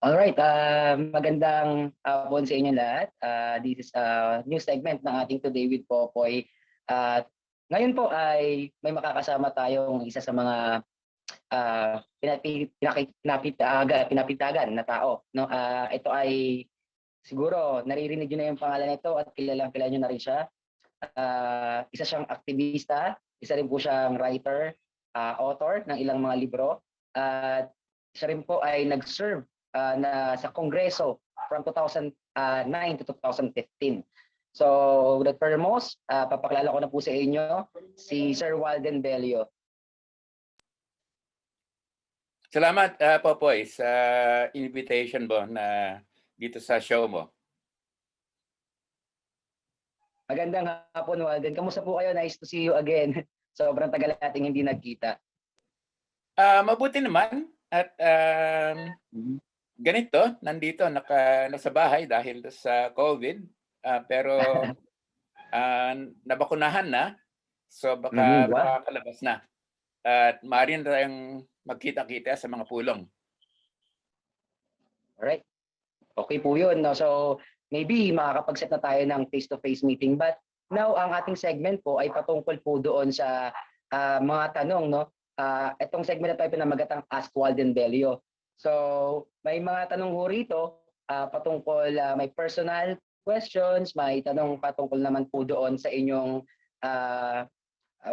Alright, magandang hapon sa inyo lahat. This is a new segment ng ating Today with Popoy. At ngayon po ay may makakasama tayong isa sa mga pinapitagan na tao. No? Ito ay siguro naririnig nyo na yung pangalan nito at kilalang-kilala nyo na rin siya. Isa siyang aktivista, isa rin po siyang writer, author ng ilang mga libro. At siya rin po ay nag-serve na sa Kongreso from 2009 to 2015. So, without further most, papaklala ko na po sa inyo si Sir Walden Bello. Salamat, Popoy, sa invitation mo na dito sa show mo. Magandang hapon, Walden. Kamusta po kayo? Nice to see you again. Sobrang tagal nating hindi nagkita. Mabuti naman at ganito, nandito nasa bahay dahil sa COVID, pero nabakunahan na, so baka makakalabas na. At maaari na tayong magkita-kita sa mga pulong. Alright. Okay po yun. No? So, maybe makakapag-set na tayo ng face-to-face meeting. But now, ang ating segment po ay patungkol po doon sa mga tanong. No? Itong segment na tayo pinamagatang Ask Walden Bello. So, may mga tanong ho rito patungkol, may personal questions, may tanong patungkol naman po doon sa inyong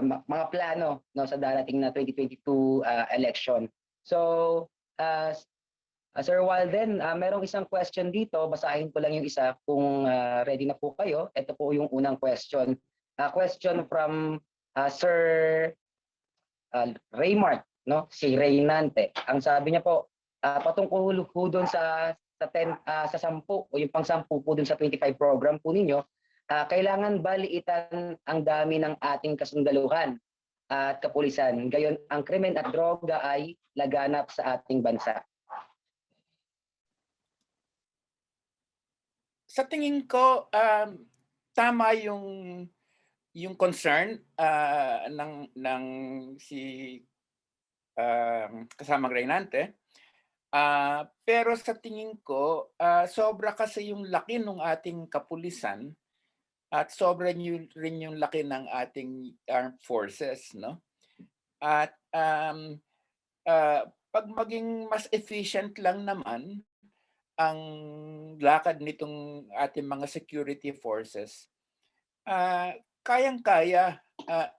mga plano no, sa darating na 2022 election. So, Sir Walden, merong isang question dito. Basahin ko lang yung isa kung ready na po kayo. Ito po yung unang question. Question from Sir Raymart, no? Si Reynante. Ang sabi niya po, patungkol po doon sa 10 sa 10 o yung pang-10 po doon sa 25 program po ninyo, kailangan ba liitan ang dami ng ating kasundaluhan at kapulisan? Gayon ang krimen at droga ay laganap sa ating bansa. Sa tingin ko, tama yung concern ng si kasamang Reynante. Pero sa tingin ko, sobra kasi yung laki ng ating kapulisan at sobra rin yung laki ng ating armed forces, no? At pag maging mas efficient lang naman ang lakad nitong ating mga security forces, kayang-kaya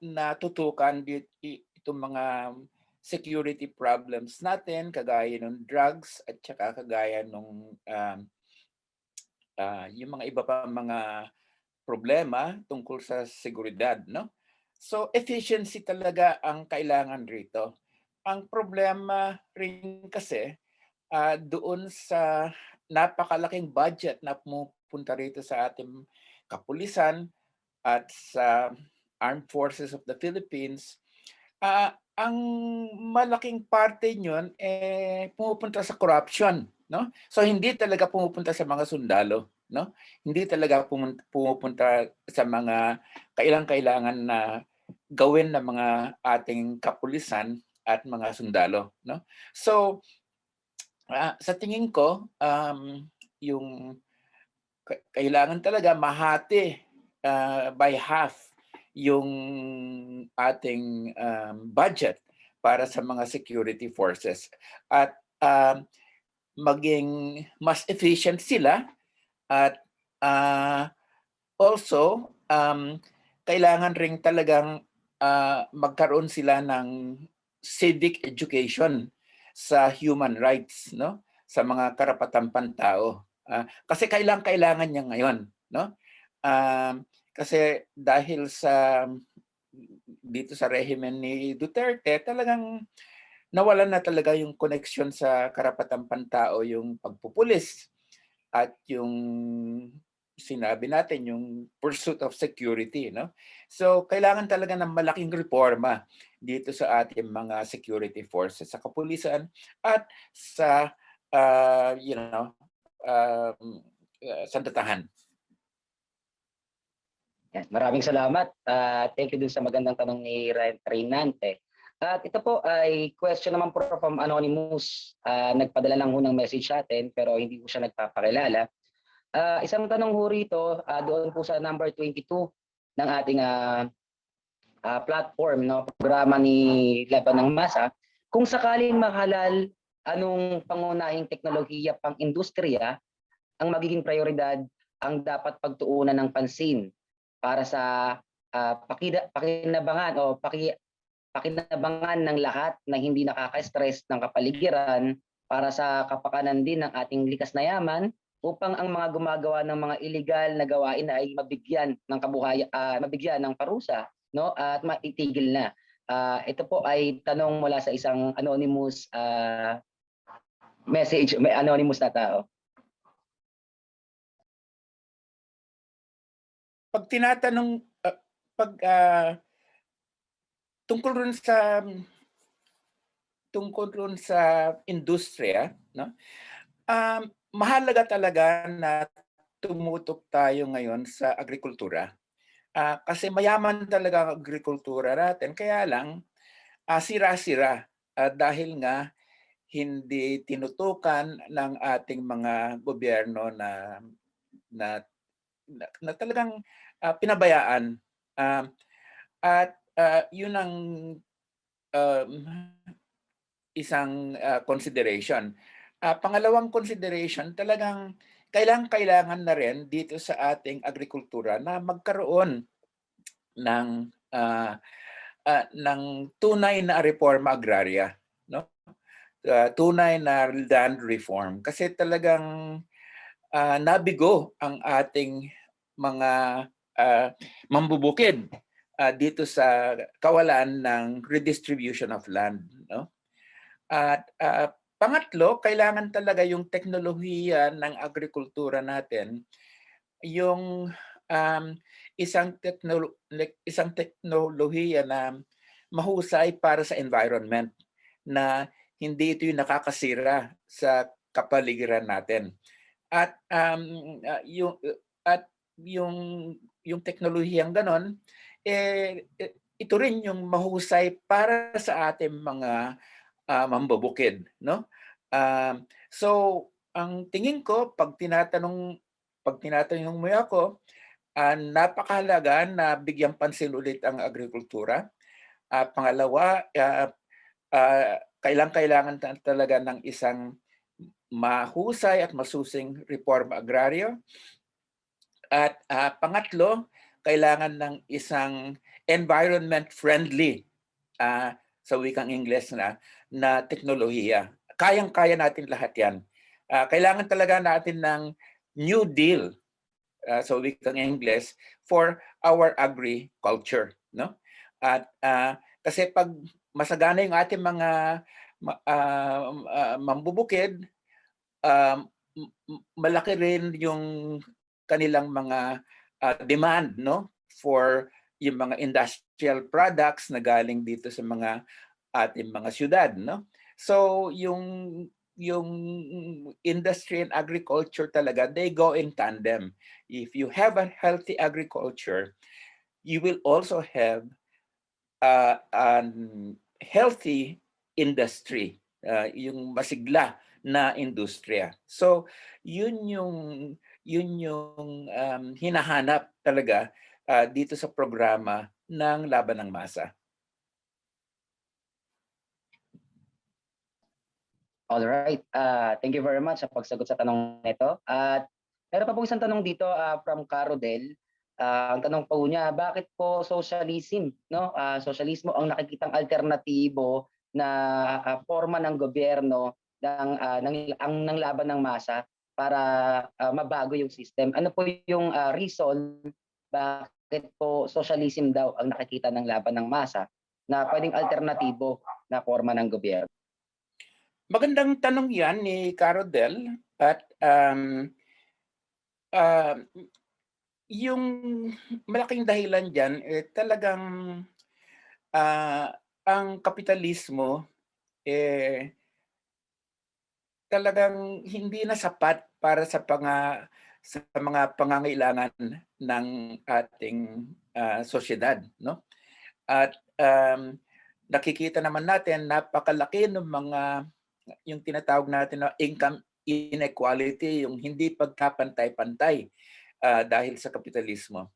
na tutukan itong mga security problems natin, kagaya ng drugs at saka kagaya ng yung mga iba pa mga problema tungkol sa seguridad, no? So efficiency talaga ang kailangan rito. Ang problema rin kasi doon sa napakalaking budget na pumupunta rito sa ating kapulisan at sa Armed Forces of the Philippines, ang malaking parte niyon pumupunta sa corruption, no? So hindi talaga pumupunta sa mga sundalo, no? Hindi talaga pumupunta sa mga kailangan na gawin ng mga ating kapulisan at mga sundalo, no? So sa tingin ko, yung kailangan talaga mahati by half yung ating budget para sa mga security forces at maging mas efficient sila at also kailangan ring talagang magkaroon sila ng civic education sa human rights, no? Sa mga karapatang pantao. Kasi kailangan niya ngayon, no? Kasi dahil dito sa rehimen ni Duterte, talagang nawalan na talaga yung connection sa karapatang pantao, yung pagpupulis at yung sinabi natin, yung pursuit of security, no? So kailangan talaga ng malaking reforma dito sa ating mga security forces, sa kapulisan at sa sandatahan. Yan. Maraming salamat. Thank you dun sa magandang tanong ni Reynante. At ito po ay question naman po from Anonymous. Nagpadala lang ho ng message sa atin pero hindi po siya nagpapakilala. Isang tanong ho rito doon po sa number 22 ng ating platform, no, programa ni Laban ng Masa. Kung sakaling mahalal, anong pangunahing teknolohiya pang industriya ang magiging prioridad ang dapat pagtuunan ng pansin para sa pakinabangan o pakinabangan ng lahat na hindi nakaka-stress ng kapaligiran para sa kapakanan din ng ating likas na yaman upang ang mga gumagawa ng mga illegal na gawain ay mabigyan ng mabigyan ng parusa, no, at maitigil na. Ito po ay tanong mula sa isang anonymous message, may anonymous na tao. Pag tinatanong tungkol rin sa industriya, no? Mahalaga talaga na tumutok tayo ngayon sa agrikultura. Kasi mayaman talaga ang agrikultura natin, kaya lang sira-sira dahil nga hindi tinutukan ng ating mga gobyerno na na, na talagang pinabayaan. At yun ang isang consideration. Pangalawang consideration, talagang kailangan na rin dito sa ating agrikultura na magkaroon ng tunay na reforma agraria, no? Tunay na land reform, kasi talagang nabigo ang ating mga mambubukid dito sa kawalan ng redistribution of land, no? At pangatlo, kailangan talaga yung teknolohiya ng agrikultura natin, yung isang teknolohiya na mahusay para sa environment, na hindi ito yung nakakasira sa kapaligiran natin. At yung teknolohiyang ganon, ito rin yung mahusay para sa ating mga mambubukid, no? So ang tingin ko, pag tinatanong mo ako, napakahalaga na bigyang pansin ulit ang agrikultura. Pangalawa, kailangan talaga ng isang mahusay at masusing reforma agraryo. At pangatlo, kailangan ng isang environment-friendly, sa wikang Ingles na teknolohiya. Kayang-kaya natin lahat yan. Kailangan talaga natin ng New Deal, sa wikang Ingles, for our agriculture, no? At kasi pag masagana yung ating mga mambubukid, malaki rin yung kanilang mga demand, no, for yung mga industrial products na galing dito sa mga ating mga syudad, no? So yung industry and agriculture talaga, they go in tandem. If you have a healthy agriculture, you will also have a healthy industry, yung masigla na industriya. So yun yung hinahanap talaga dito sa programa ng Laban ng Masa. All right. Thank you very much sa pagsagot sa tanong nito. At meron pa po isang tanong dito from Carodel. Ang tanong po niya, bakit po socialism, no? Sosyalismo ang nakikitang alternatibo na forma ng gobyerno ng laban ng masa para mabago yung system. Ano po yung reason bakit po socialism daw ang nakikita ng laban ng masa na pwedeng alternatibo na forma ng gobyerno? Magandang tanong yan ni Carodel. At yung malaking dahilan dyan, talagang ang kapitalismo talagang hindi na sapat para sa mga pangangailangan ng ating sosyedad, no? At nakikita naman natin napakalaki ng mga yung tinatawag natin na income inequality, yung hindi pagkapantay-pantay dahil sa kapitalismo.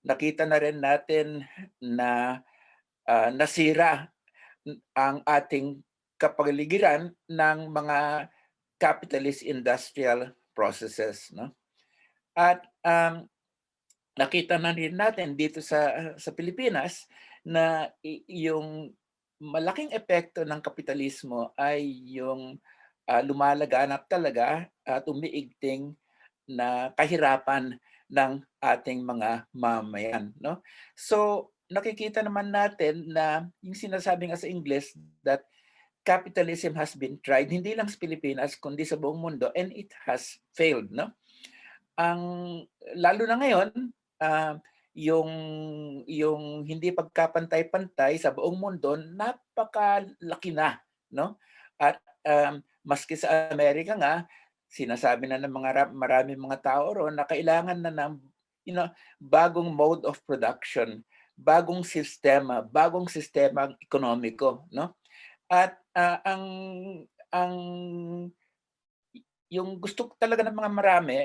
Nakita na rin natin na nasira ang ating kapaligiran ng mga capitalist industrial processes, no? At nakita na rin natin dito sa Pilipinas na yung malaking epekto ng kapitalismo ay yung lumalaganap talaga at umiigting na kahirapan ng ating mga mamamayan, no? So, nakikita naman natin na yung sinasabi nga sa English that capitalism has been tried hindi lang sa Pilipinas kundi sa buong mundo and it has failed, no? Ang lalo na ngayon, ah, yung yung hindi pagkapantay-pantay sa buong mundo napakalaki na, no? At maski sa Amerika nga sinasabi na ng maraming mga tao roon na kailangan na ng bagong mode of production, bagong sistema ekonomiko, no? At ang yung gusto talaga ng mga marami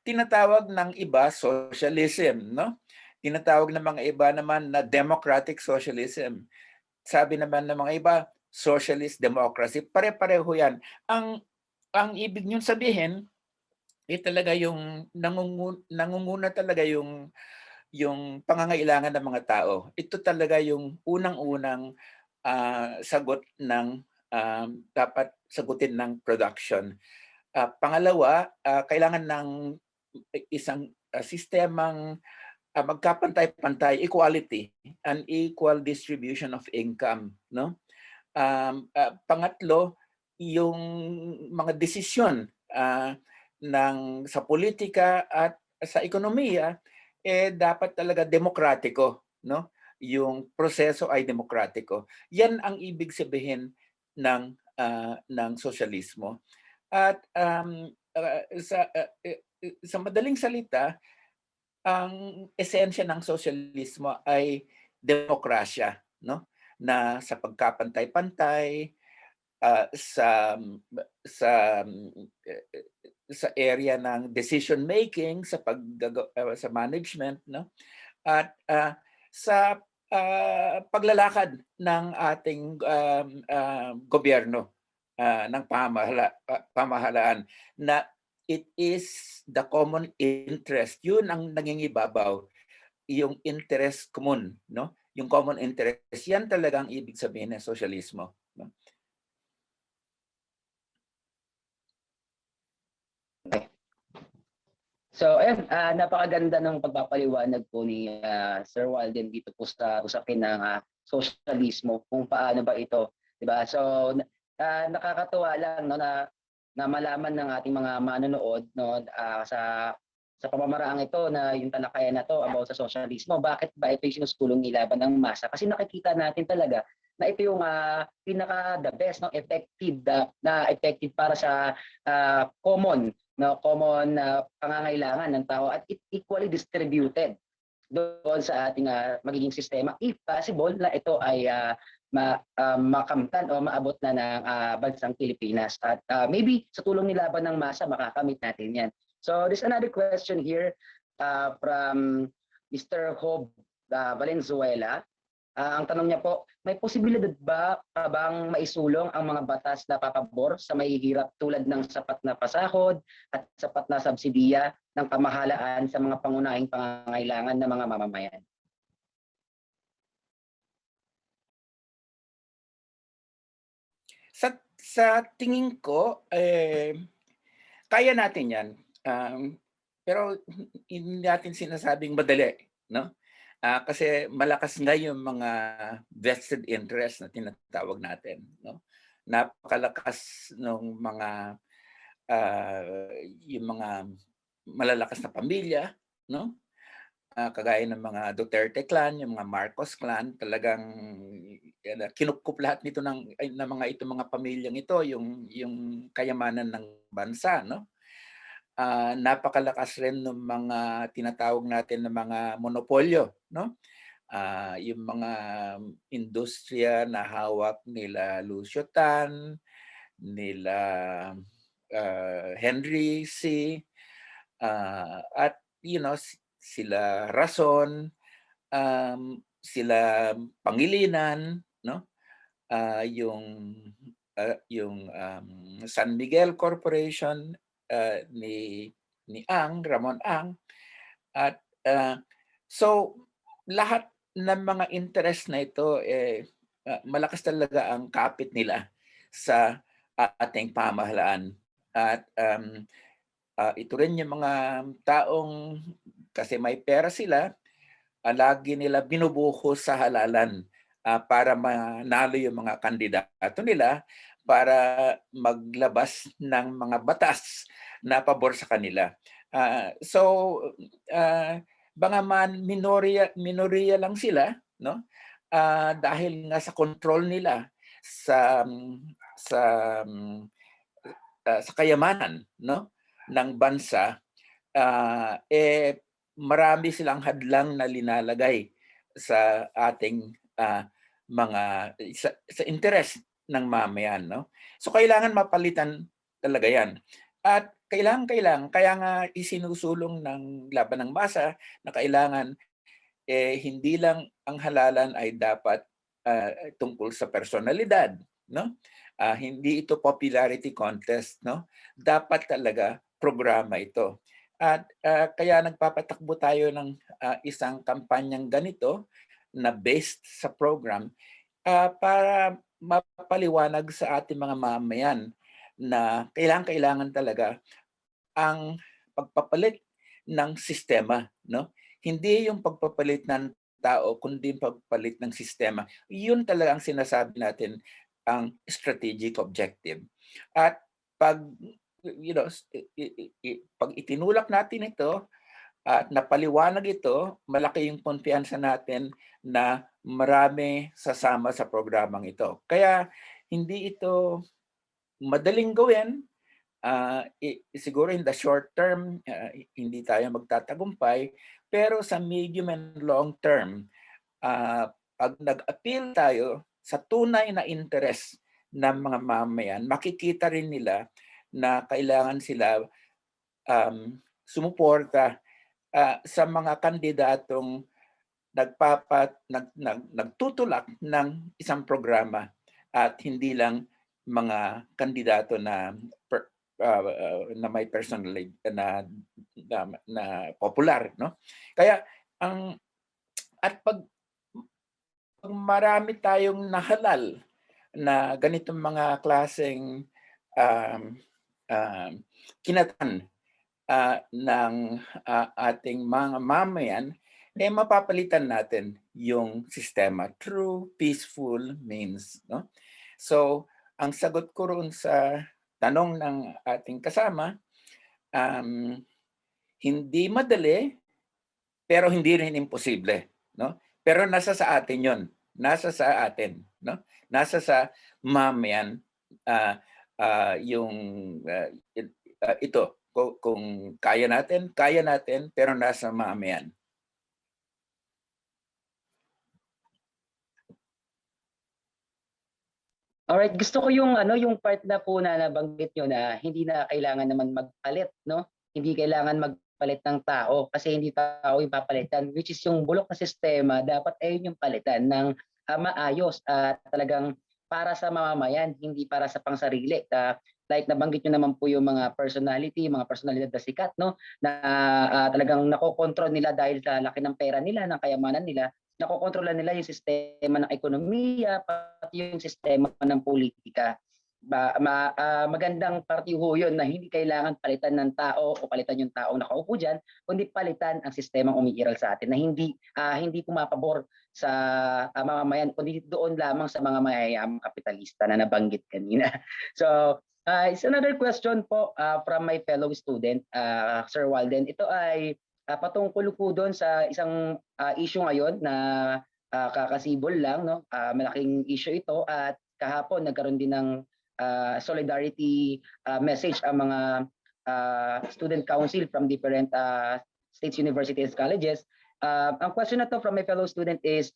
tinatawag ng iba socialism, no? Tinatawag ng mga iba naman na democratic socialism. Sabi naman ng mga iba socialist democracy. Pare-pareho 'yan. Ang ibig niyong sabihin talaga yung nangunguna talaga yung pangangailangan ng mga tao. Ito talaga yung unang-unang sagot ng dapat sagutin ng production. Pangalawa, kailangan ng isang sistemang magkapantay-pantay, equality, an equal distribution of income, no? Pangatlo, yung mga desisyon sa politika at sa ekonomiya dapat talaga demokratiko, no? Yung proseso ay demokratiko. Yan ang ibig sabihin ng sosyalismo. At sa madaling salita, ang esensya ng sosyalismo ay demokrasya, no? Na sa pagkapantay-pantay sa sa area ng decision making sa management, no? At sa paglalakad ng ating gobyerno ng pamahalaan na it is the common interest. Yun ang nangingibabaw, yung interest common, no? Yung common interest, yan talagang ibig sabihin ng sosyalismo, no? Okay. So, ayun, napakaganda ng pagpapaliwanag po ni Sir Walden dito po sa usapin ng socialismo, kung paano ba ito, 'di ba? So, nakakatuwa lang no na malaman ng ating mga manonood no sa pamamaraang ito na yung talakayan na to about sa socialismo, bakit ba ito yung sinusulong ilaban ng masa? Kasi nakikita natin talaga na ito yung pinaka the best no effective na effective para sa common pangangailangan ng tao at equally distributed doon sa ating magiging sistema if possible na ito ay makamtan o maabot na ng bansang Pilipinas at maybe sa tulong ni laban ng masa makakamit natin yan. So there's another question here from Mr. Hob Valenzuela. Ang tanong niya po, may posibilidad ba bang maisulong ang mga batas na papabor sa mahihirap tulad ng sapat na pasahod at sapat na subsidiya ng pamahalaan sa mga pangunahing pangangailangan ng mga mamamayan? Sa tingin ko, kaya natin yan. Pero hindi natin sinasabing madali, no? Kasi malakas nga yung mga vested interest na tinatawag natin, no? Napakalakas ng mga yung mga malalakas na pamilya, no? Kagaya ng mga Duterte clan, yung mga Marcos clan, talagang kinukup lahat nito ng mga mga pamilyang ito yung kayamanan ng bansa, no? Napakalakas rin ng mga tinatawag natin na mga monopolyo, no? yung mga industriya na hawak nila Lucio Tan, nila Henry C. At sila Rason, sila Pangilinan, no? Yung San Miguel Corporation, ni Ramon Ang. At so lahat ng mga interest na ito, malakas talaga ang kapit nila sa ating pamahalaan. At ito rin yung mga taong, kasi may pera sila, lagi nila binubuhos sa halalan para manalo yung mga kandidato nila, para maglabas ng mga batas na pabor sa kanila. So bagaman minorya lang sila, no? Dahil nga sa control nila sa sa sa kayamanan, no, ng bansa, marami silang hadlang na linalagay sa ating mga sa interes ng mamayan, no? So kailangan mapalitan talaga 'yan. At kailangan kaya nga isinusulong ng laban ng masa na kailangan hindi lang ang halalan ay dapat tungkol sa personalidad, no? Hindi ito popularity contest, no? Dapat talaga programa ito. At kaya nagpapatakbo tayo ng isang kampanyang ganito na based sa program para mapaliwanag sa ating mga mamayan na kailangan talaga ang pagpapalit ng sistema, no? Hindi yung pagpapalit ng tao, kundi yung pagpapalit ng sistema. Yun talaga ang sinasabi natin ang strategic objective. At pag pag itinulak natin ito at napaliwanag ito, malaki yung kumpiyansa natin na marami sasama sa programang ito. Kaya hindi ito madaling gawin. Siguro in the short term, hindi tayo magtatagumpay, pero sa medium and long term, pag nag-appeal tayo sa tunay na interes ng mga mamayan, makikita rin nila na kailangan sila sumuporta sa mga kandidatong nagtutulak ng isang programa at hindi lang mga kandidato na na may personality na popular, no? Kaya pag marami tayong nahalal na ganitong mga klaseng kinatan ng ating mga mamayan, mapapalitan natin yung sistema through peaceful means, no? So ang sagot ko roon sa tanong ng ating kasama, hindi madali, pero hindi rin imposible, no? Pero nasa sa atin 'yon. Nasa sa atin, no? Nasa sa mamayan yung ito kung kaya natin, pero nasa mamayan. Alright, gusto ko yung yung part na po na nabanggit niyo na hindi na kailangan naman magpalit, no? Hindi kailangan magpalit ng tao kasi hindi tao yung papalitan, which is yung bulok na sistema dapat ayun yung palitan ng maayos at talagang para sa mamamayan, hindi para sa pangsarili. Like nabanggit niyo naman po yung mga personality, mga personalidad na sikat, no? Na talagang nakokontrol nila dahil sa laki ng pera nila, ng kayamanan nila, nakokontrolan nila yung sistema ng ekonomiya, pati yung sistema ng politika. Magandang parte ho yun na hindi kailangan palitan ng tao o palitan yung taong nakaupo dyan, kundi palitan ang sistemang umiiral sa atin na hindi pumapabor sa mamamayan, kundi doon lamang sa mga mayayamang kapitalista na nabanggit kanina. So, it's another question po from my fellow student, Sir Walden. Ito ay patungkol po doon sa isang issue ngayon na kakasibol lang, no? Malaking issue ito at kahapon nagkaroon din ng solidarity message ang mga student council from different states, universities, colleges Ang question na to from my fellow student is,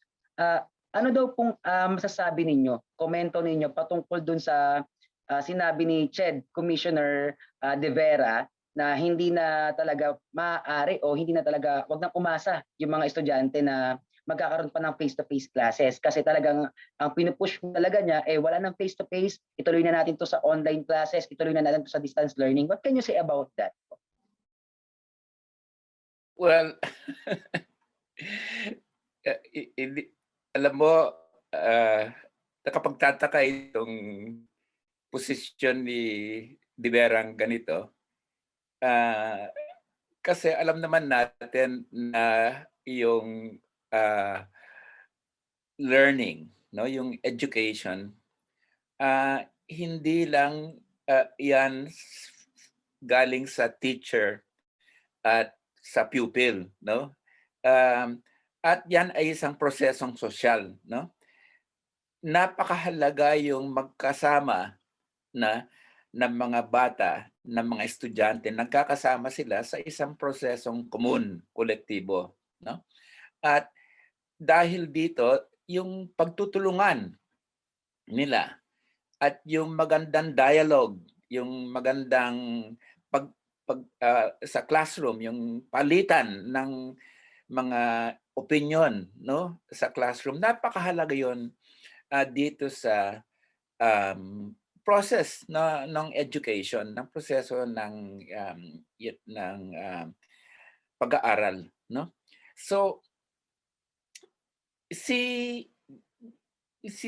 ano daw pong masasabi ninyo, komento ninyo patungkol dun sa sinabi ni CHED Commissioner De Vera na hindi na talaga maaari o hindi na talaga, wag na umasa yung mga estudyante na magkakaroon pa ng face-to-face classes kasi talagang ang pinupush talaga niya wala nang face-to-face, ituloy na natin to sa online classes, ituloy na natin to sa distance learning. What can you say about that? Well, hindi, alam mo, nakapagtataka itong posisyon ni De Verang ganito. Kasi alam naman natin na yung learning, no, yung education, hindi lang yan galing sa teacher at sa pupil, no? At yan ay isang prosesong sosyal, no? Napakahalaga yung magkasama na ng mga bata, ng mga estudyante, nagkakasama sila sa isang prosesong komun, kolektibo, no? At dahil dito, yung pagtutulungan nila at yung magandang dialogue, yung magandang sa classroom, yung palitan ng mga opinion, no, sa classroom, napakahalaga yon dito sa process ng education, ng proseso ng pag-aaral, no? So si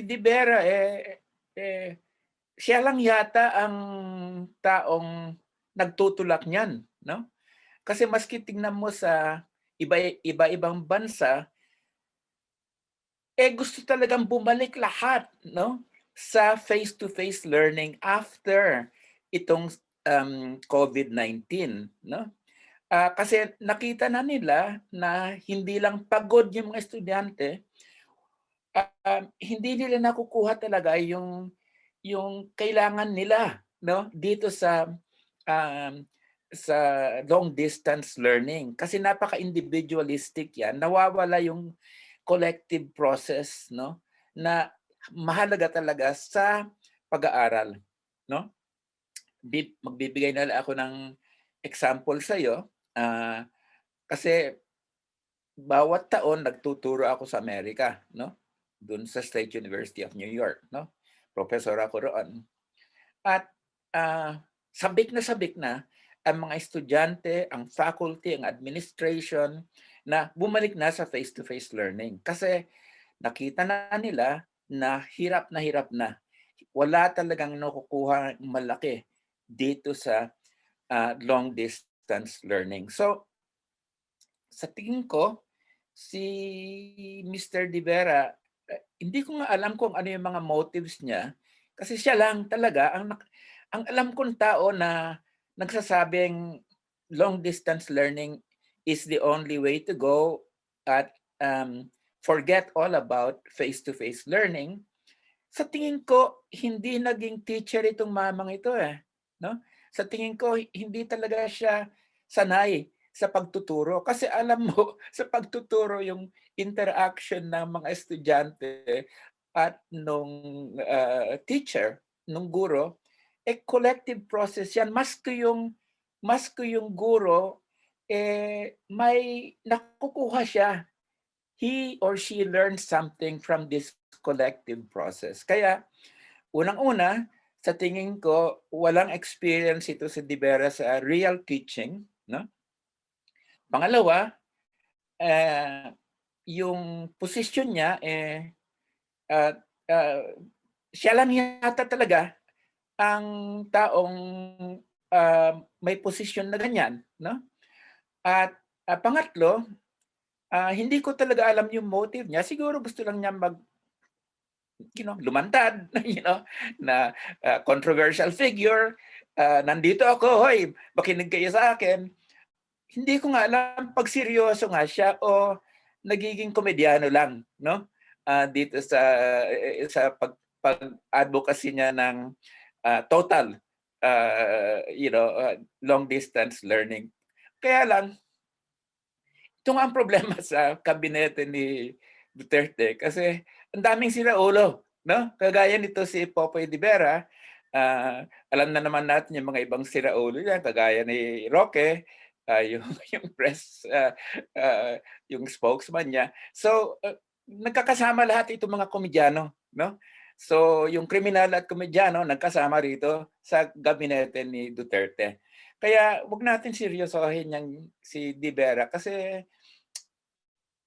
De Vera siya lang yata ang taong nagtutulak niyan, no? Kasi maski tingnan mo sa iba-ibang bansa, gusto talagang bumalik lahat, no, sa face-to-face learning after itong COVID-19, no? Kasi nakita na nila na hindi lang pagod yung mga estudyante, hindi nila nakukuha talaga yung kailangan nila, no, dito sa long distance learning kasi napaka-individualistic yan, nawawala yung collective process, no, na mahalaga talaga sa pag-aaral, no? Magbibigay na lang ako ng example sa iyo, kasi bawat taon nagtuturo ako sa Amerika, no? Doon sa State University of New York, no? Professor ako roon. At sabik na ang mga estudyante, ang faculty, ang administration na bumalik na sa face-to-face learning. Kasi nakita na nila na hirap na. Wala talagang nakukuha malaki dito sa long distance learning. So, sa tingin ko, si Mr. De Vera, hindi ko nga alam kung ano yung mga motives niya kasi siya lang talaga ang alam kong tao na nagsasabing long distance learning is the only way to go at forget all about face-to-face learning. Sa tingin ko, hindi naging teacher itong mamang ito no? Sa tingin ko, hindi talaga siya sanay sa pagtuturo. Kasi alam mo, sa pagtuturo, yung interaction ng mga estudyante at nung teacher, nung guro, collective process yan. Mas ko yung guro, may nakukuha siya. He or she learns something from this collective process. Kaya, unang-una, sa tingin ko, walang experience ito si De Vera sa real teaching, no? Pangalawa, yung position niya, siya lang yata talaga ang taong may posisyon na ganyan, no? At pangatlo, hindi ko talaga alam yung motive niya. Siguro gusto lang niya lumantad, na controversial figure. Nandito ako, hoy, makinig kayo sa akin. Hindi ko nga alam pag seryoso nga siya o nagiging komedyano lang, no? Dito sa pag-advocacy niya ng total long distance learning. Kaya lang, ito nga ang problema sa kabinete ni Duterte kasi ang daming siraulo, no? Kagaya nito si Popoy de Vera, alam na naman natin yung mga ibang siraulo niya kagaya ni Roque, yung yung press yung spokesman niya. So nagkakasama lahat itong mga komedyano, no? So yung kriminal at komedyano nagkasama rito sa gabinete ni Duterte. Kaya wag natin seryosohin yang si De Vera kasi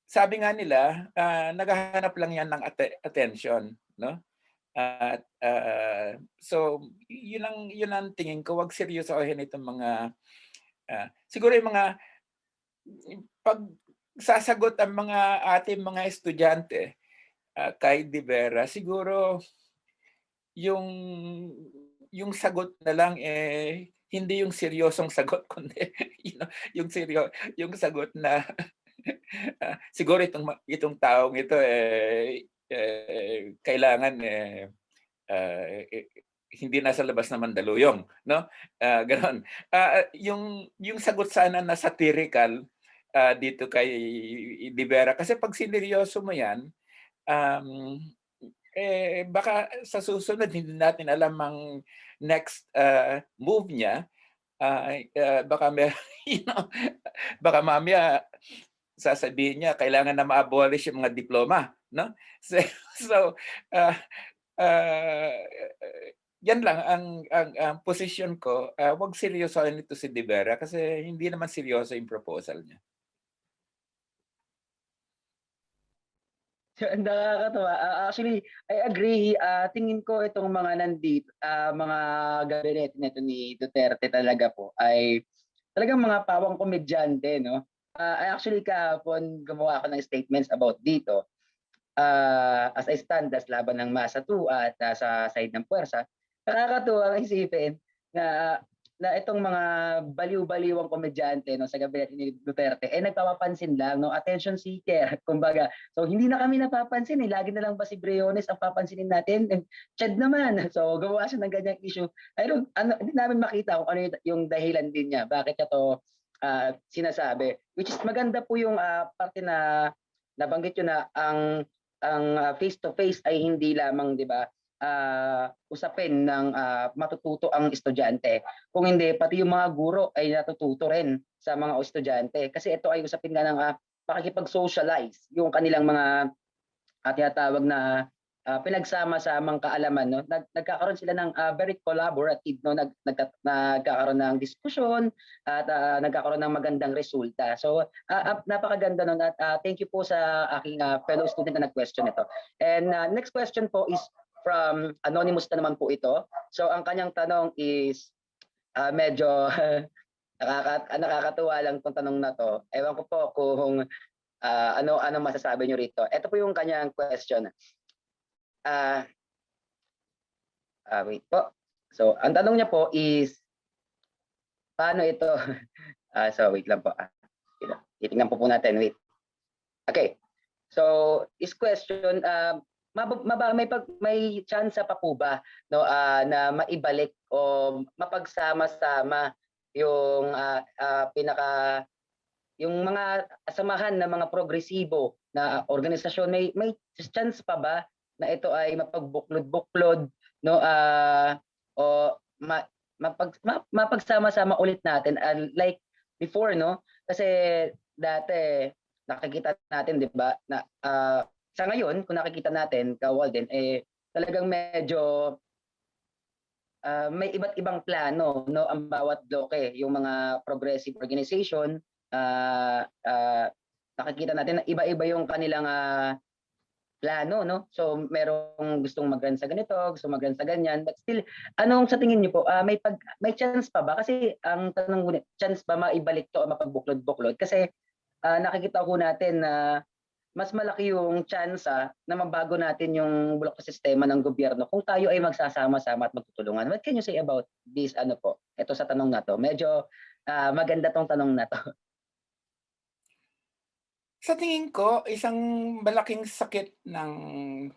sabi nga nila, naghahanap lang yan ng attention, no? At so yun ang tingin ko, wag seryosohin itong mga siguro yung mga pag sasagot ang mga ating mga estudyante kay De Vera, siguro yung yung sagot na lang hindi yung seryosong sagot kundi yung sagot na siguro itong taong ito kailangan hindi nasa labas ng Mandaluyong, no? Gano'n. Yung sagot sana na satirical dito kay De Vera kasi 'pag sineryoso mo 'yan, um, baka sa susunod hindi natin alam ang next move niya. Baka you know, baka mamaya sasabihin niya kailangan na ma-abolish yung mga diploma, no? So so, ah, ah, yan lang ang posisyon ko, 'wag seryosohin nito si De Vera kasi hindi naman seryoso yung proposal niya. So, nakakatuwa. Actually, I agree. Tingin ko itong mga mga gabinete nito ni Duterte talaga po ay talagang mga pawang komedyante, no? Actually, kahapon gumawa ako ng statements about dito. As I stand as laban ng masa 2 at sa side ng puwersa, nakakatuwang isipin na na itong mga baliw-baliwang komedyante, no, sa gabinete ni Duterte, nagpapapansin lang, no, attention seeker, kumbaga. So hindi na kami napapansin, lagi na lang ba si Briones ang papansinin natin? Chad naman. So gumawa siya ng ganyang issue. Hindi namin makita kung ano yung dahilan din niya, bakit niya 'to sinasabi. Which is maganda po yung parte na nabanggit yun na ang face to face ay hindi lamang, 'di ba, usapin ng matututo ang estudyante. Kung hindi, pati yung mga guro ay natututo rin sa mga estudyante. Kasi ito ay usapin nga ng pakikipag-socialize yung kanilang mga tinatawag na pinagsama-samang kaalaman, no? Nagkakaroon sila ng very collaborative, no? Nagkakaroon ng diskusyon at nagkakaroon ng magandang resulta. So napakaganda nun at thank you po sa aking fellow student na nag-question ito. And next question po is from anonymous na naman po ito. So ang kanyang tanong is medyo nakakatuwa lang tong tanong na to. Ewan ko po kung ano masasabi niyo rito. Ito po yung kanyang question. Wait po. So ang tanong niya po is paano ito so wait lang po. Titingnan po natin. Wait. Okay. So his question, may chance pa po ba, no, na maibalik o mapagsama-sama yung yung mga samahan ng mga progresibo na organisasyon? May chance pa ba na ito ay mapagbuklod-buklod, no, o mapagsama-sama ulit natin like before, no? Kasi dati nakikita natin, 'di ba, na sa ngayon kung nakikita natin Walden, talagang medyo may iba't ibang plano, no, ang bawat bloke. Yung mga progressive organization, nakikita natin na iba-iba yung kanilang plano, no? So merong gustong mag-run sa ganito, gustong mag-run sa ganyan, but still anong sa tingin niyo po, may chance pa ba? Kasi ang tanong ko, chance ba maibalik to o mapagbuklod-buklod? Kasi nakikita ko natin na mas malaki yung tsansa na mabago natin yung bulok na sistema ng gobyerno kung tayo ay magsasama-sama at magtutulungan. What can you say about this, ito sa tanong na to? Medyo maganda tong tanong na to. Sa tingin ko, isang malaking sakit ng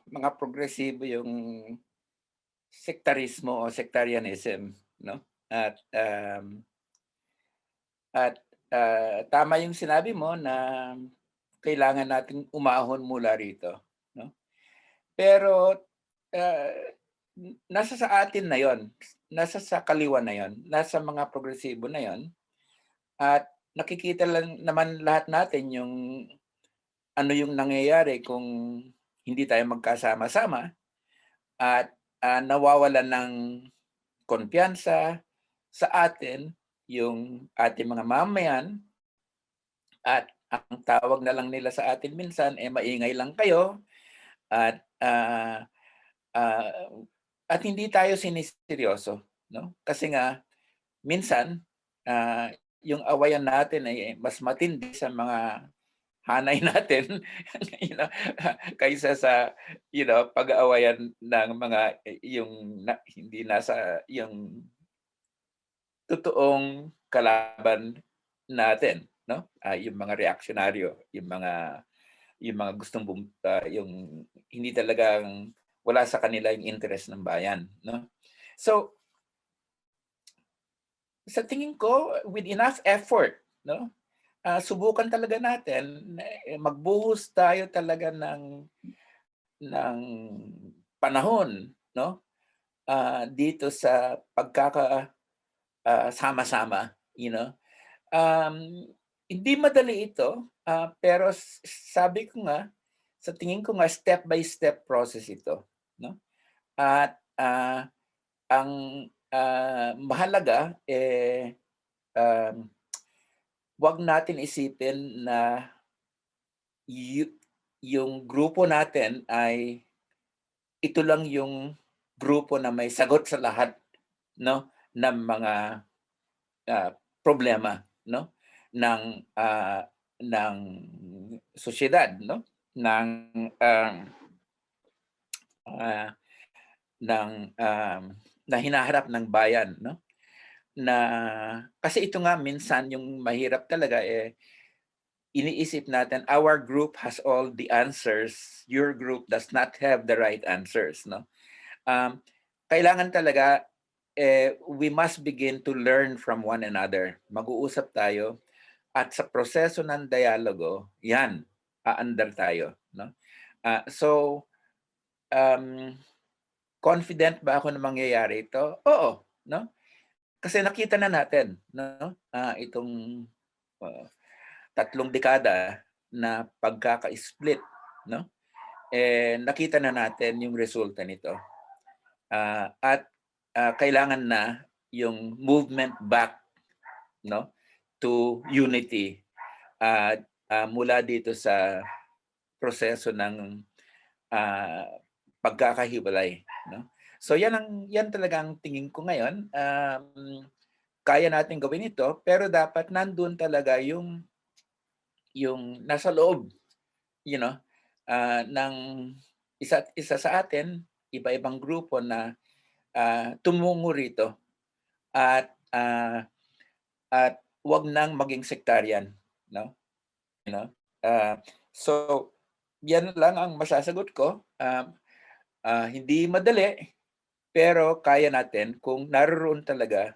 mga progresibo yung sektarismo o sectarianism, no? At tama yung sinabi mo na kailangan nating umahon mula rito, no? Pero, ah, nasa sa atin na yon, nasa sa kaliwa na yon, nasa mga progresibo na yon, at nakikita lang naman lahat natin yung ano yung nangyayari kung hindi tayo magkasama-sama at, nawawalan ng kumpiyansa sa atin yung ating mga mamamayan at ang tawag na lang nila sa atin minsan, maingay lang kayo at, ah, at hindi tayo siniseryoso, 'no? Kasi nga minsan, ah, yung awayan natin ay mas matindi sa mga hanay natin, you know, kaysa sa, pag-aawayan ng mga yung hindi nasa yung totoong kalaban natin, 'no? Yung mga reaksyonaryo, yung mga gustong yung hindi talagang wala sa kanila yung interes ng bayan, 'no? So, sa tingin ko with enough effort, 'no, subukan talaga natin na, magbuhos tayo talaga ng panahon, 'no, dito sa sama-sama, you know? Hindi madali ito, pero sabi ko nga, sa tingin ko nga step by step process ito, 'no? At, ang, mahalaga, um, 'wag natin isipin na yu yung grupo natin ay ito lang yung grupo na may sagot sa lahat, 'no, ng mga, ah, problema, 'no, ng, ng sosyedad, 'no, ng, ah, ng, na hinaharap ng bayan, 'no? Na kasi ito nga minsan yung mahirap talaga, iniisip natin our group has all the answers, your group does not have the right answers, 'no? Um, Kailangan talaga, we must begin to learn from one another. Mag-uusap tayo at sa proseso ng dialogo, 'yan, aandar tayo, no? So, um, confident ba ako na mangyayari ito? Oo, 'no? Kasi nakita na natin, 'no, itong, ah, 3 dekada na pagkaka-split, 'no, nakita na natin yung resulta nito. At, kailangan na yung movement back, 'no, to unity at, mula dito sa proseso ng, ah, pagkakahiwalay, 'no. So yan talaga ang tingin ko ngayon, kaya nating gawin ito pero dapat nandun talaga yung nasa loob, you know, ng isa't isa sa atin, iba-ibang grupo na, tumungo rito at, at 'wag nang maging sectarian, 'no, you know? So 'yan lang ang masasagot ko, hindi madali, pero kaya natin kung naroroon talaga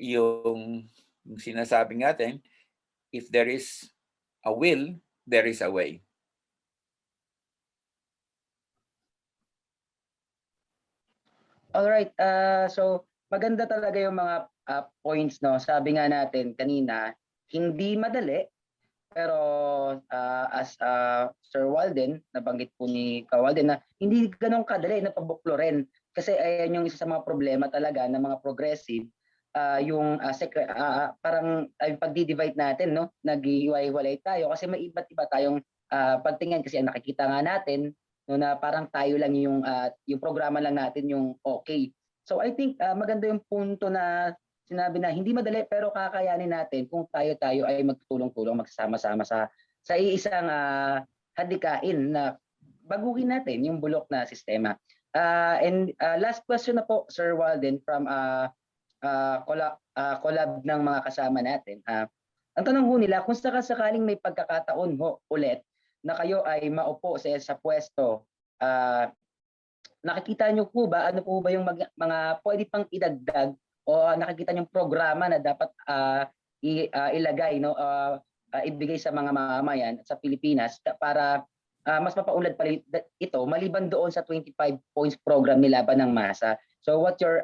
yung sinasabi natin, "If there is a will, there is a way." Alright, so maganda talaga yung mga, points 'no. Sabi nga natin kanina, hindi madali, pero, as, Sir Walden, nabanggit po ni Ka Walden na hindi gano'n kadali na pabuklurin. Kasi ayan yung isa sa mga problema talaga ng mga progressive, yung, parang ay pagdi-divide natin 'no, naghihiwa-hiwalay tayo kasi may iba't iba tayong, pagtingin kasi ang nakikita nga natin 'no, na parang tayo lang yung programa lang natin yung okay. So I think, maganda yung punto na sinabi na hindi madali pero kakayanin natin kung tayo-tayo ay magtulong-tulong, magsama-sama sa iisang, hadikain na baguhin natin yung bulok na sistema. Last question na po, Sir Walden, from, collab ng mga kasama natin. Ang tanong ho nila, kung sakasakaling may pagkakataon ho ulit na kayo ay maupo sa puwesto, nakikita niyo po ba, ano po ba yung mga puwede pang idagdag o nakikita niyong programa na dapat, ilagay, no, ibigay sa mga mamamayan sa Pilipinas para mas mapaunlad pa ito maliban doon sa 25 points program ni Laban ng Masa. So what your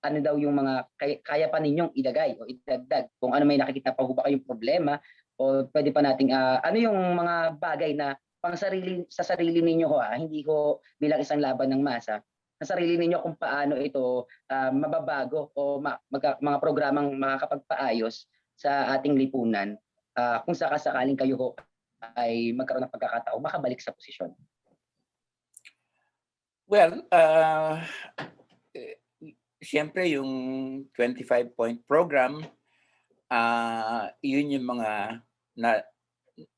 ano daw yung mga kaya pa ninyong ilagay o idagdag kung ano may nakikita pa ba kayong problema o pwede pa nating ano yung mga bagay na sa sarili ninyo hindi ko bilang isang Laban ng Masa, sa sarili ninyo kung paano ito mababago o mga programang makakapagpaayos sa ating lipunan kung sakasakaling kayo ay magkaroon ng pagkakataon makabalik sa posisyon. Well, siyempre yung 25-point program, yun yung mga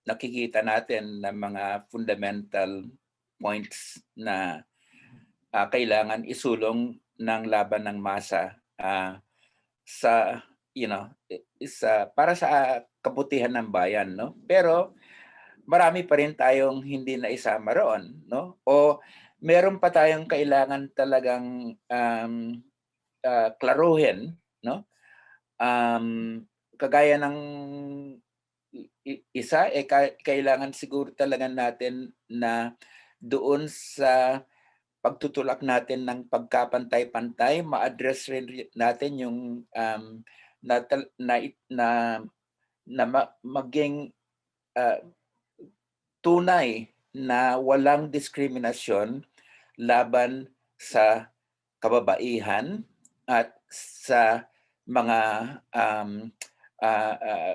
nakikita natin na mga fundamental points na kailangan isulong ng Laban ng Masa sa para sa kabutihan ng bayan, no? Pero marami pa rin tayong hindi na isama roon, no? O meron pa tayong kailangan talagang klaruhin, no? Kagaya ng isa, kailangan siguro talaga natin na doon sa pagtutulak natin ng pagkapantay-pantay, ma-address rin natin yung maging tunay na walang diskriminasyon laban sa kababaihan at sa mga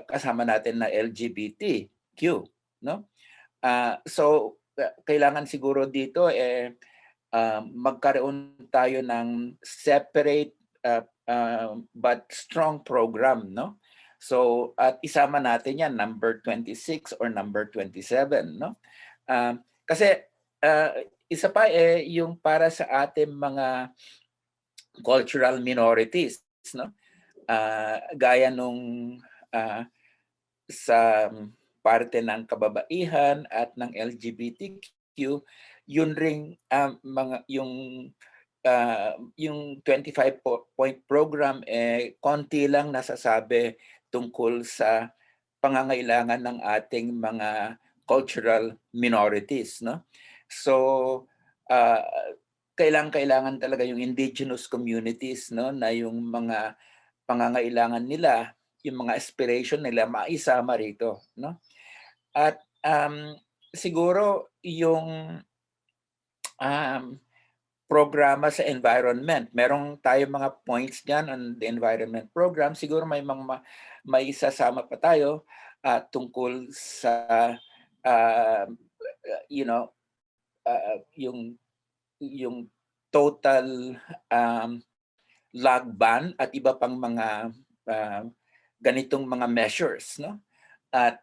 kasama natin na LGBTQ, no? So kailangan siguro dito magkaroon tayo ng separate but strong program, no? So at isama natin yan number 26 or number 27, no? Kasi isa pa yung para sa ating mga cultural minorities, no? Gaya nung sa parte ng kababaihan at ng LGBTQ, yun ring yung 25-point program konti lang nasasabi tungkol sa pangangailangan ng ating mga cultural minorities, no? So kailangan talaga yung indigenous communities, no, na yung mga pangangailangan nila, yung mga aspiration nila maisama rito, no? At siguro yung programa sa environment. Merong tayo mga points diyan on the environment program. Siguro may isasama pa tayo tungkol sa yung total log ban at iba pang mga ganitong mga measures, no? At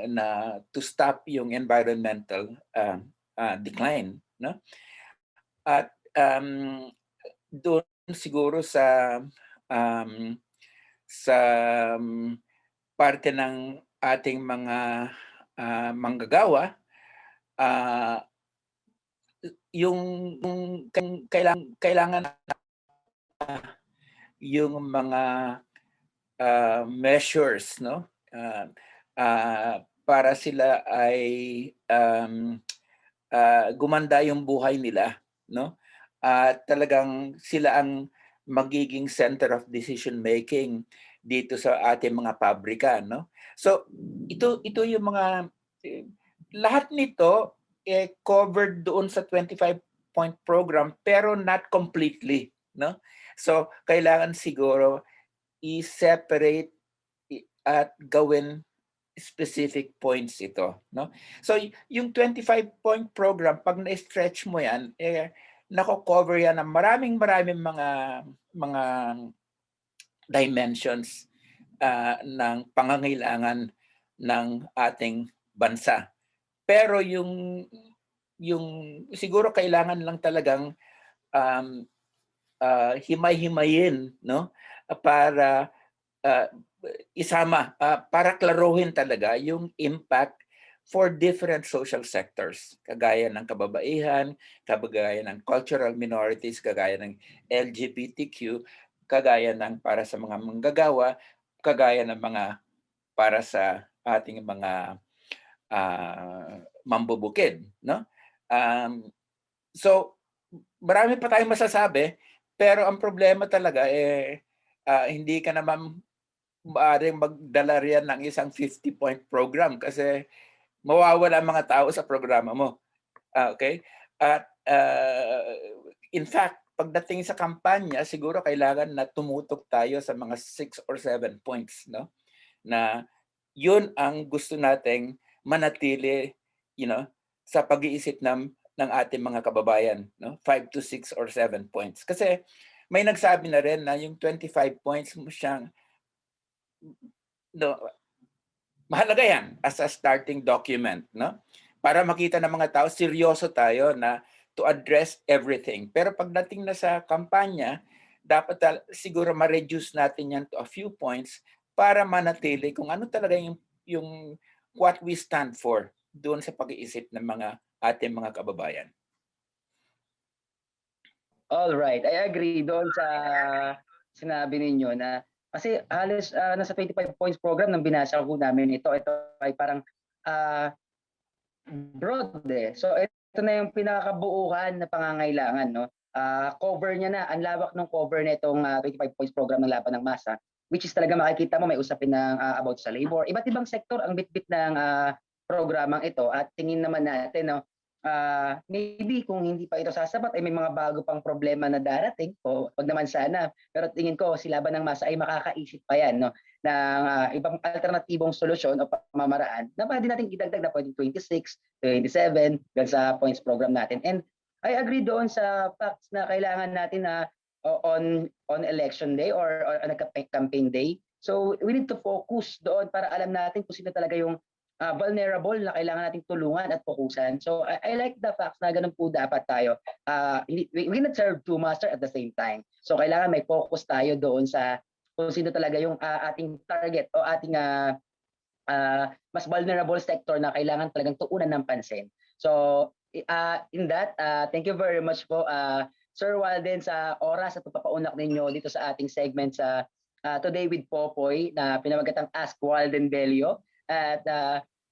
na to stop yung environmental decline, no? At doon siguro sa parte ng ating mga manggagawa, yung kailangan yung mga measures, no, para sila ay gumanda yung buhay nila, no? Talagang sila ang magiging center of decision making dito sa ating mga pabrika, no? So ito yung mga lahat nito covered doon sa 25-point program pero not completely, no? So kailangan siguro i-separate at gawin specific points ito, no? So yung 25-point program, pag na-stretch mo yan, nako-cover yan ng maraming mga dimensions ng pangangailangan ng ating bansa. Pero yung siguro kailangan lang talagang himay-himayin, no? Para isama, para klaruhin talaga yung impact for different social sectors, kagaya ng kababaihan, kagaya ng cultural minorities, kagaya ng LGBTQ, kagaya ng para sa mga manggagawa, kagaya ng mga para sa ating mga mambubukid, no? So marami pa tayong masasabi, pero ang problema talaga hindi ka naman maaaring magdala riyan ng isang 50-point program kasi mawawala ang mga tao sa programa mo. Okay? At in fact, pagdating sa kampanya, siguro kailangan na tumutok tayo sa mga 6 or 7 points, no? Na yun ang gusto nating manatili, sa pag-iisip ng ating mga kababayan, no? 5 to 6 or 7 points. Kasi may nagsabi na rin na yung 25 points mo siyang, no, mahalaga yan as a starting document, no? Para makita ng mga tao, seryoso tayo na to address everything. Pero pagdating na sa kampanya, dapat siguro ma-reduce natin yan to a few points para manatili kung ano talaga yung what we stand for doon sa pag-iisip ng mga ating mga kababayan. All right, I agree doon sa sinabi ninyo na kasi halos nasa 25 points program nang binasa ko namin ito ay parang broad eh. So ito na yung pinakabuuhan na pangangailangan, no? Cover niya na, ang lawak ng cover nitong 25 points program ng laban ng masa, which is talaga makikita mo may usapin ng about sa labor. Iba't ibang sektor ang bitbit ng programang ito at tingin naman natin, no, maybe kung hindi pa ito sasapat ay may mga bago pang problema na darating o wag naman sana, pero tingin ko si laban ng masa ay makakaisip pa yan, no, ng ibang alternatibong solusyon o pamamaraan na pwede natin idagdag na pwedeng 26, 27 gan sa points program natin. And I agree doon sa facts na kailangan natin na on election day or on a campaign day. So we need to focus doon para alam natin kung sino talaga yung vulnerable na kailangan nating tulungan at fokusan. So I like the facts na ganun po dapat tayo. We cannot serve two masters at the same time. So kailangan may focus tayo doon sa kung sino talaga yung ating target o ating mas vulnerable sector na kailangan talagang tuunan ng pansin. So in that, thank you very much po Sir Walden sa oras at pagpapaunlak ninyo dito sa ating segment sa Today with Popoy na pinamagatang Ask Walden Belio. At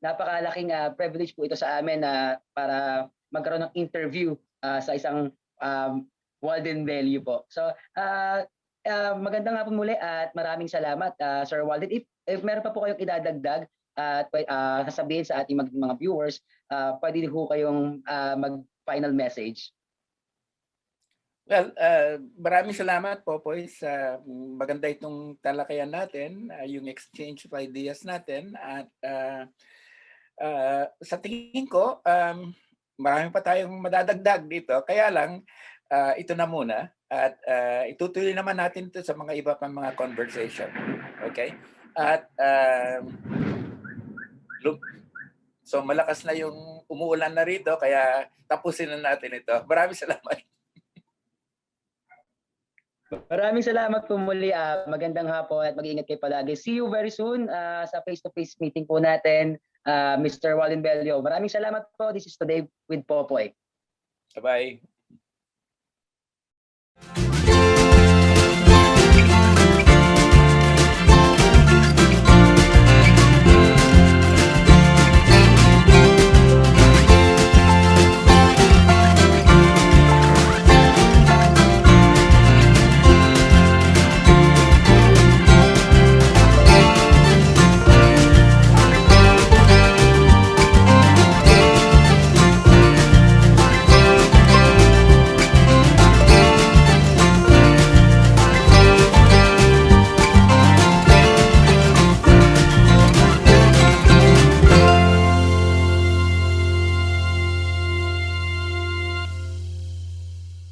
napakalaking privilege po ito sa amin na para magkaroon ng interview sa isang Walden Belio po. So magandang hapon muli at maraming salamat Sir Walden. If meron pa po kayong idadagdag at sasabihin sa ating mga viewers, pwede ho kayong mag-final message. Well, maraming salamat Popoy sa maganda itong talakayan natin, yung exchange of ideas natin at sa tingin ko marami pa tayong madadagdag dito. Kaya lang ito na muna at itutuloy naman natin ito sa mga iba pang mga conversation. Okay? At so malakas na yung umuulan na rito kaya tapusin na natin ito. Maraming salamat. Maraming salamat po muli. Magandang hapon at mag-iingat kayo palagi. See you very soon sa face-to-face meeting po natin, Mr. Walden Belio. Maraming salamat po. This is Today with Popoy. Bye-bye.